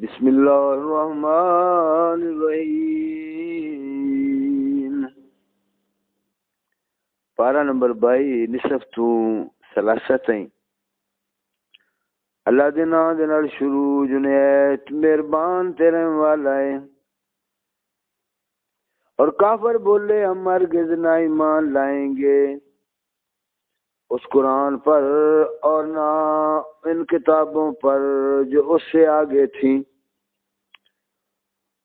بسم اللہ الرحمن الرحیم۔ پارہ نمبر 22 نصف تو ثلاثہ تائیں۔ اللہ دے نام دے نال شروع جنیت مہربان تیرے والا ہے۔ اور کافر بولے ہم ہرگز نہ ایمان لائیں گے اس قرآن پر اور نہ ان کتابوں پر جو اس سے آگے تھیں،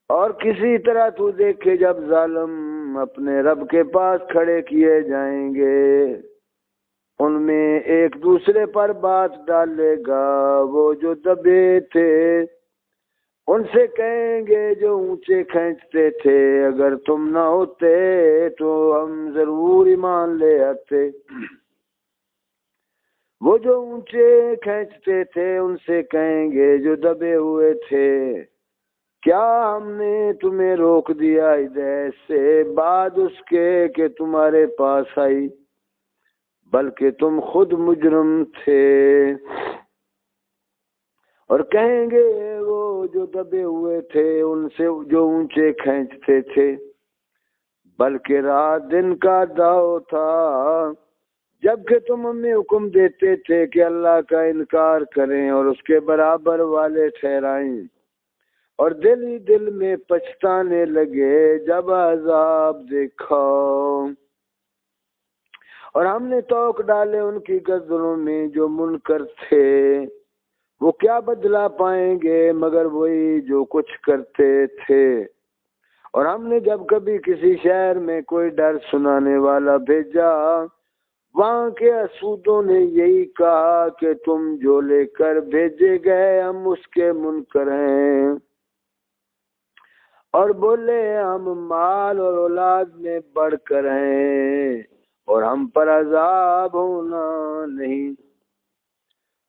اور کسی طرح تو دیکھے جب ظالم اپنے رب کے پاس کھڑے کیے جائیں گے، ان میں ایک دوسرے پر بات ڈالے گا وہ جو دبے تھے، ان سے کہیں گے جو اونچے کھینچتے تھے اگر تم نہ ہوتے تو ہم ضرور ایمان لے آتے۔ وہ جو اونچے کھینچتے تھے ان سے کہیں گے جو دبے ہوئے تھے، کیا ہم نے تمہیں روک دیا ہدایت سے بعد اس کے کہ تمہارے پاس آئی، بلکہ تم خود مجرم تھے۔ اور کہیں گے وہ جو دبے ہوئے تھے ان سے جو اونچے کھینچتے تھے، بلکہ رات دن کا داؤ تھا جبکہ تم ہمیں حکم دیتے تھے کہ اللہ کا انکار کریں اور اس کے برابر والے ٹھہرائیں، اور دل ہی دل میں پچھتانے لگے جب عذاب دیکھا۔ اور ہم نے توق ڈالے ان کی گردنوں میں جو منکر تھے، وہ کیا بدلہ پائیں گے مگر وہی جو کچھ کرتے تھے۔ اور ہم نے جب کبھی کسی شہر میں کوئی ڈر سنانے والا بھیجا، وہاں کے حسودوں نے یہی کہا کہ تم جو لے کر بھیجے گئے ہم اس کے منکر ہیں، اور بولے ہم مال اور اولاد میں بڑھ کر ہیں اور ہم پر عذاب ہونا نہیں۔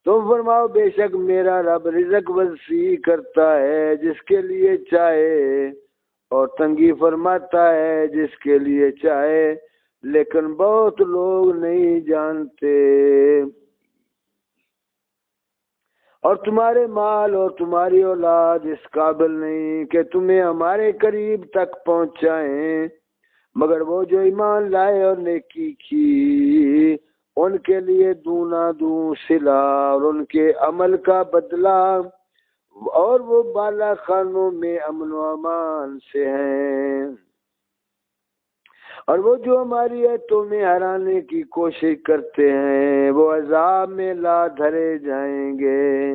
تم فرماؤ بے شک میرا رب رزق وسیع کرتا ہے جس کے لیے چاہے اور تنگی فرماتا ہے جس کے لیے چاہے، لیکن بہت لوگ نہیں جانتے۔ اور تمہارے مال اور تمہاری اولاد اس قابل نہیں کہ تمہیں ہمارے قریب تک پہنچائیں، مگر وہ جو ایمان لائے اور نیکی کی ان کے لیے دونا دوں صلہ اور ان کے عمل کا بدلہ، اور وہ بالا خانوں میں امن و امان سے ہیں۔ اور وہ جو ہماری ایتوں میں ہرانے کی کوشش کرتے ہیں وہ عذاب میں لا دھرے جائیں گے۔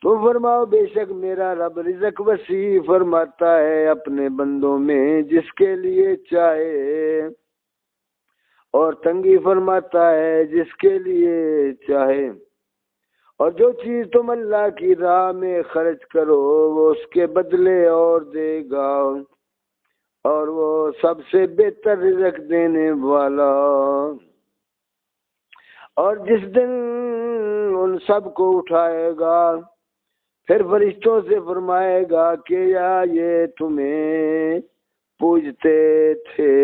تو فرماؤ بے شک میرا رب رزق وسیع فرماتا ہے اپنے بندوں میں جس کے لیے چاہے، اور تنگی فرماتا ہے جس کے لیے چاہے۔ اور جو چیز تم اللہ کی راہ میں خرچ کرو وہ اس کے بدلے اور دے گا، اور وہ سب سے بہتر رزق دینے والا۔ اور جس دن ان سب کو اٹھائے گا پھر فرشتوں سے فرمائے گا کہ یا یہ تمہیں پوجتے تھے،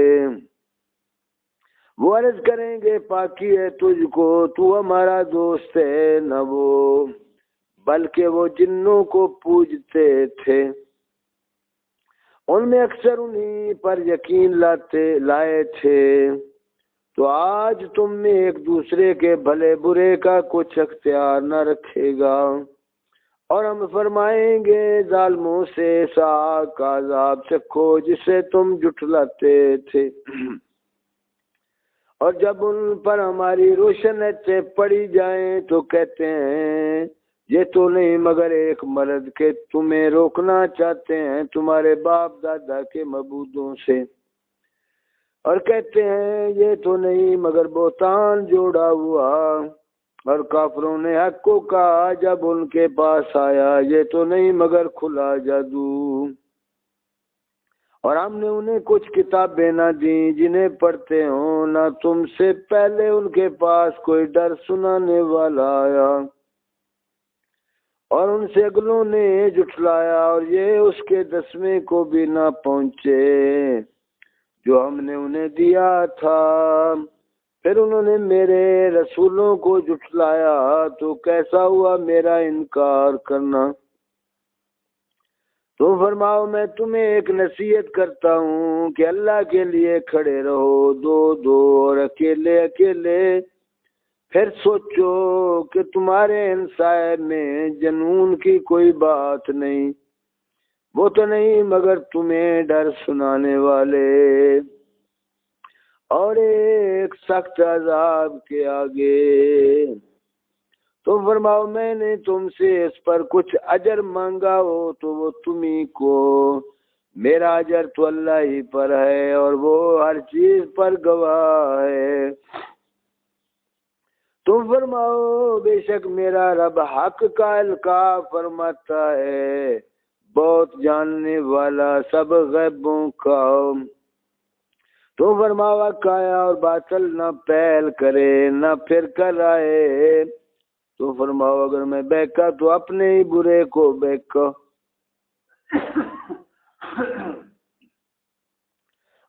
وہ عرض کریں گے پاکی ہے تجھ کو، تو ہمارا دوست ہے نہ وہ، بلکہ وہ جنوں کو پوجتے تھے۔ ان میں اکثر انہی پر یقین لائے تھے، تو آج تم میں ایک دوسرے کے بھلے برے کا کچھ اختیار نہ رکھے گا۔ اور ہم فرمائیں گے ظالموں سے ساغ کا عذاب چکھو جسے تم جھٹلاتے تھے۔ اور جب ان پر ہماری روشن ایتیں پڑی جائیں تو کہتے ہیں یہ تو نہیں مگر ایک مرد کے تمہیں روکنا چاہتے ہیں تمہارے باپ دادا کے معبودوں سے، اور کہتے ہیں یہ تو نہیں مگر بہتان جوڑا ہوا۔ اور کافروں نے حق کو کہا جب ان کے پاس آیا یہ تو نہیں مگر کھلا جادو۔ اور ہم نے انہیں کچھ کتابیں نہ دیں جنہیں پڑھتے ہوں، نہ تم سے پہلے ان کے پاس کوئی ڈر سنانے والا آیا، اور ان سے اگلوں نے جھٹلایا اور یہ اس کے 10ویں کو بھی نہ پہنچے جو ہم نے انہیں دیا تھا۔ پھر انہوں نے میرے رسولوں کو جھٹلایا تو کیسا ہوا میرا انکار کرنا۔ تو فرماؤ میں تمہیں ایک نصیحت کرتا ہوں کہ اللہ کے لیے کھڑے رہو، دو دو اور اکیلے اکیلے. پھر سوچو کہ تمہارے انسان میں جنون کی کوئی بات نہیں، وہ تو نہیں مگر تمہیں ڈر سنانے والے اور ایک سخت عذاب کے آگے. تو فرماؤ میں نے تم سے اس پر کچھ اجر مانگا ہو تو وہ تمہیں کو، میرا اجر تو اللہ ہی پر ہے اور وہ ہر چیز پر گواہ ہے. تم فرماؤ بے شک میرا رب حق کا القاء فرماتا ہے، بہت جاننے والا سب غیبوں کا. تو فرماوا کایا اور باطل نہ پہل کرے نہ پھر کر آئے. تو فرماؤ اگر میں بہکا تو اپنے ہی برے کو بہکا،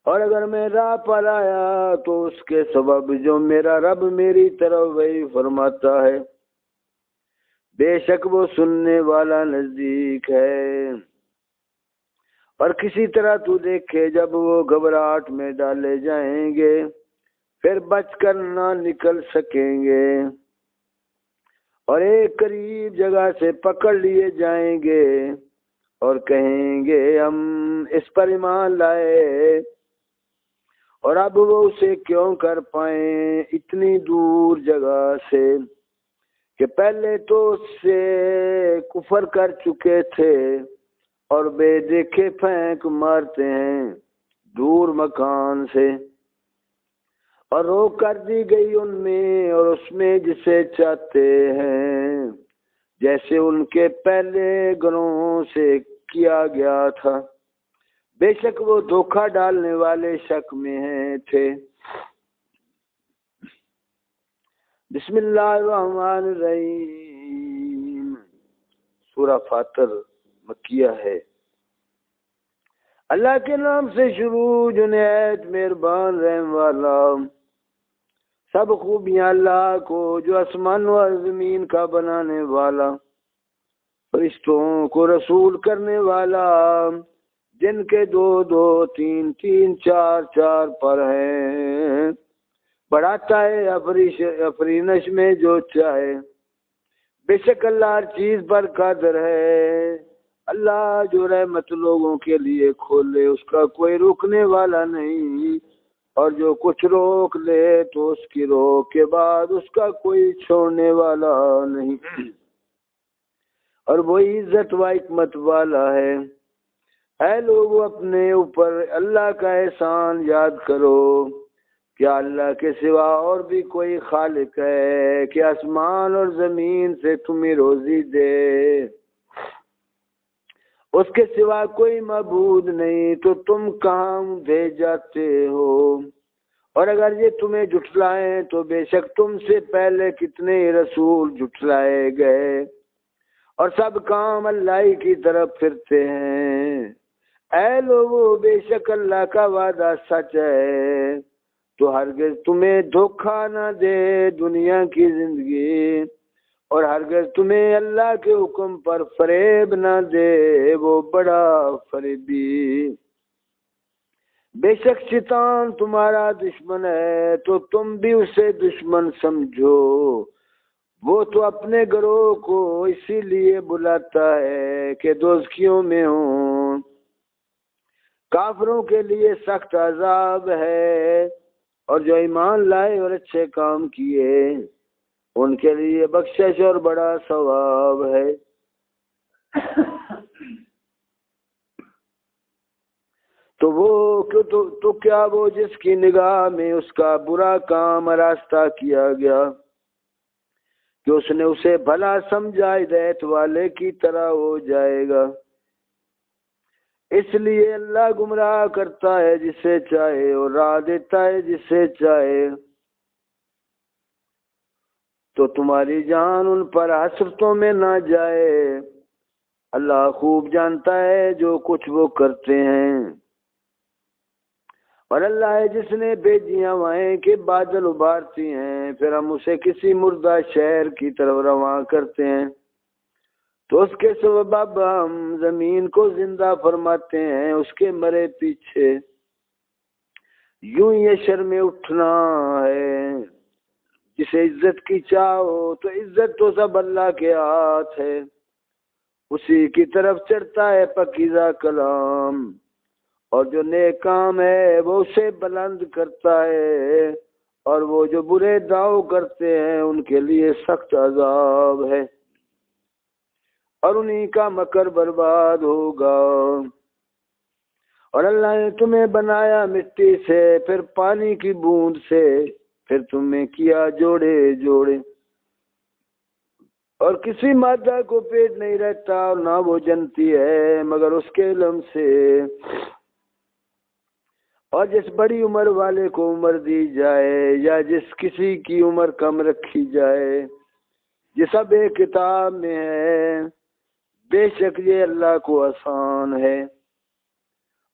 اور اگر میں راہ پر آیا تو اس کے سبب جو میرا رب میری طرف وہی فرماتا ہے، بے شک وہ سننے والا نزدیک ہے. اور کسی طرح تو دیکھے جب وہ گھبراہٹ میں ڈالے جائیں گے پھر بچ کر نہ نکل سکیں گے، اور ایک قریب جگہ سے پکڑ لیے جائیں گے اور کہیں گے ہم اس پر ایمان لائے، اور اب وہ اسے کیوں کر پائیں اتنی دور جگہ سے کہ پہلے تو اس سے کفر کر چکے تھے اور بے دیکھے پھینک مارتے ہیں دور مکان سے. اور روک کر دی گئی ان میں اور اس میں جسے چاہتے ہیں، جیسے ان کے پہلے گروہوں سے کیا گیا تھا، بے شک وہ دھوکہ ڈالنے والے شک میں ہیں تھے. بسم اللہ الرحمن الرحیم. سورہ فاتر مکیہ ہے. اللہ کے نام سے شروع جو نہایت مہربان رحم والا. سب خوبیاں اللہ کو جو آسمان و زمین کا بنانے والا، فرشتوں کو رسول کرنے والا، جن کے دو دو تین تین چار چار پر ہیں، بڑھاتا ہے افرینش میں جو چاہے. بے شک اللہ ہر چیز پر قادر ہے. اللہ جو رحمت لوگوں کے لیے کھولے اس کا کوئی روکنے والا نہیں، اور جو کچھ روک لے تو اس کی روک کے بعد اس کا کوئی چھوڑنے والا نہیں. اور وہی عزت و حکمت والا ہے. اے لوگوں اپنے اوپر اللہ کا احسان یاد کرو. کیا اللہ کے سوا اور بھی کوئی خالق ہے کہ آسمان اور زمین سے تمہیں روزی دے؟ اس کے سوا کوئی معبود نہیں تو تم کہاں دے جاتے ہو؟ اور اگر یہ تمہیں جھٹلائیں تو بے شک تم سے پہلے کتنے رسول جھٹلائے گئے، اور سب کام اللہ ہی کی طرف پھرتے ہیں. اے لوگو بے شک اللہ کا وعدہ سچ ہے، تو ہرگز تمہیں دھوکہ نہ دے دنیا کی زندگی، اور ہرگز تمہیں اللہ کے حکم پر فریب نہ دے وہ بڑا فریبی. بے شک شیطان تمہارا دشمن ہے تو تم بھی اسے دشمن سمجھو. وہ تو اپنے گروہ کو اسی لیے بلاتا ہے کہ دوزخیوں میں ہوں. کافروں کے لیے سخت عذاب ہے، اور جو ایمان لائے اور اچھے کام کیے ان کے لیے بخشش اور بڑا ثواب ہے. تو کیا وہ جس کی نگاہ میں اس کا برا کام راستہ کیا گیا کہ اس نے اسے بھلا سمجھا ہدایت والے کی طرح ہو جائے گا؟ اس لیے اللہ گمراہ کرتا ہے جسے چاہے اور راہ دیتا ہے جسے چاہے. تو تمہاری جان ان پر حسرتوں میں نہ جائے، اللہ خوب جانتا ہے جو کچھ وہ کرتے ہیں. اور اللہ ہے جس نے بھیجی ہوائیں کہ بادل ابھارتی ہیں، پھر ہم اسے کسی مردہ شہر کی طرف رواں کرتے ہیں. تو اس کے سبب ہم زمین کو زندہ فرماتے ہیں اس کے مرے پیچھے۔ یوں یہ شرم اٹھنا ہے، جسے عزت کی چاہو تو عزت تو سب اللہ کے ہاتھ ہے، اسی کی طرف چڑھتا ہے پاکیزہ کلام، اور جو نیک کام ہے وہ اسے بلند کرتا ہے، اور وہ جو برے دعو کرتے ہیں ان کے لیے سخت عذاب ہے، اور انہی کا مکر برباد ہوگا۔ اور اللہ نے تمہیں بنایا مٹی سے، پھر پانی کی بوند سے، پھر تمہیں کیا جوڑے جوڑے، اور کسی مادہ کو پیٹ نہیں رہتا اور نہ وہ جنتی ہے مگر اس کے علم سے۔ اور جس بڑی عمر والے کو عمر دی جائے یا جس کسی کی عمر کم رکھی جائے، یہ سب ایک کتاب میں ہے، بے شک یہ اللہ کو آسان ہے۔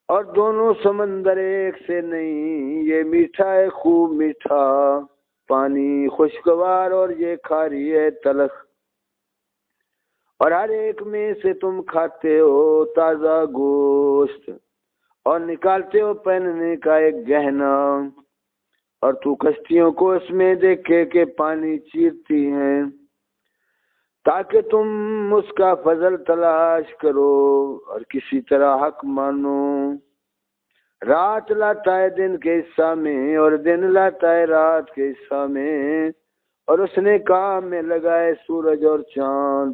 اور دونوں سمندر ایک سے نہیں، یہ میٹھا ہے خوب میٹھا پانی خوشگوار، اور یہ کھاری ہے تلخ، اور ہر ایک میں سے تم کھاتے ہو تازہ گوشت، اور نکالتے ہو پہننے کا ایک گہنا، اور تو کشتیوں کو اس میں دیکھے کہ پانی چیرتی ہیں، تاکہ تم اس کا فضل تلاش کرو اور کسی طرح حق مانو۔ رات لاتا ہے دن کے حصہ میں اور دن لاتا ہے رات کے حصہ میں، اور اس نے کام میں لگائے سورج اور چاند،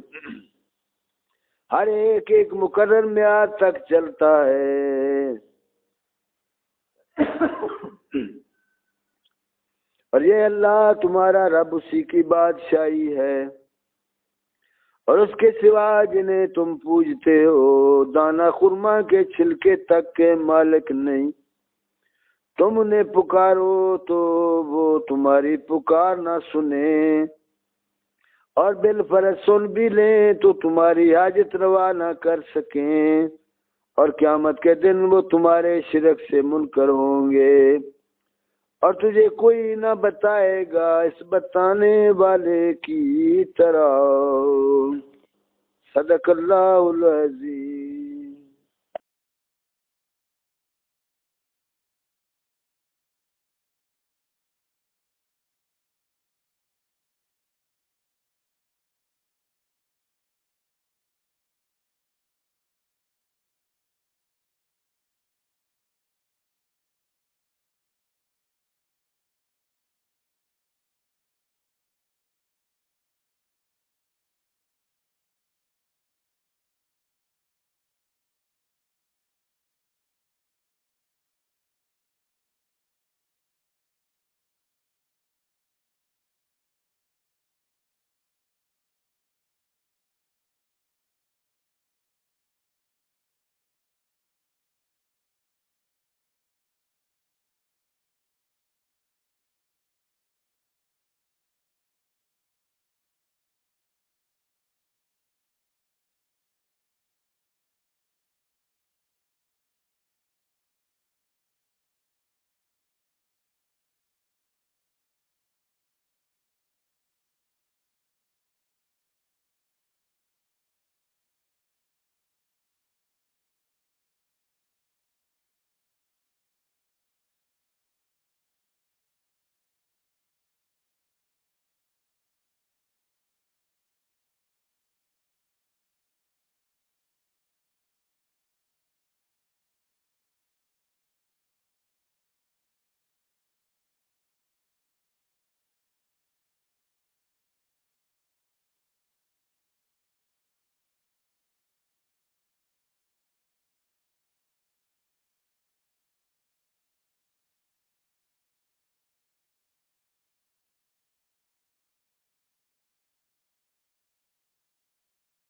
ہر ایک ایک مقرر میعاد تک چلتا ہے۔ اور یہ اللہ تمہارا رب، اسی کی بادشاہی ہے، اور اس کے سوا جنہیں تم پوجتے ہو دانا خرما کے چھلکے تک کے مالک نہیں۔ تم انہیں پکارو تو وہ تمہاری پکار نہ سنیں، اور بالفرض سن بھی لیں تو تمہاری حاجت روا نہ کر سکیں، اور قیامت کے دن وہ تمہارے شرک سے منکر ہوں گے، اور تجھے کوئی نہ بتائے گا اس بتانے والے کی طرح۔ صدق اللہ العظیم۔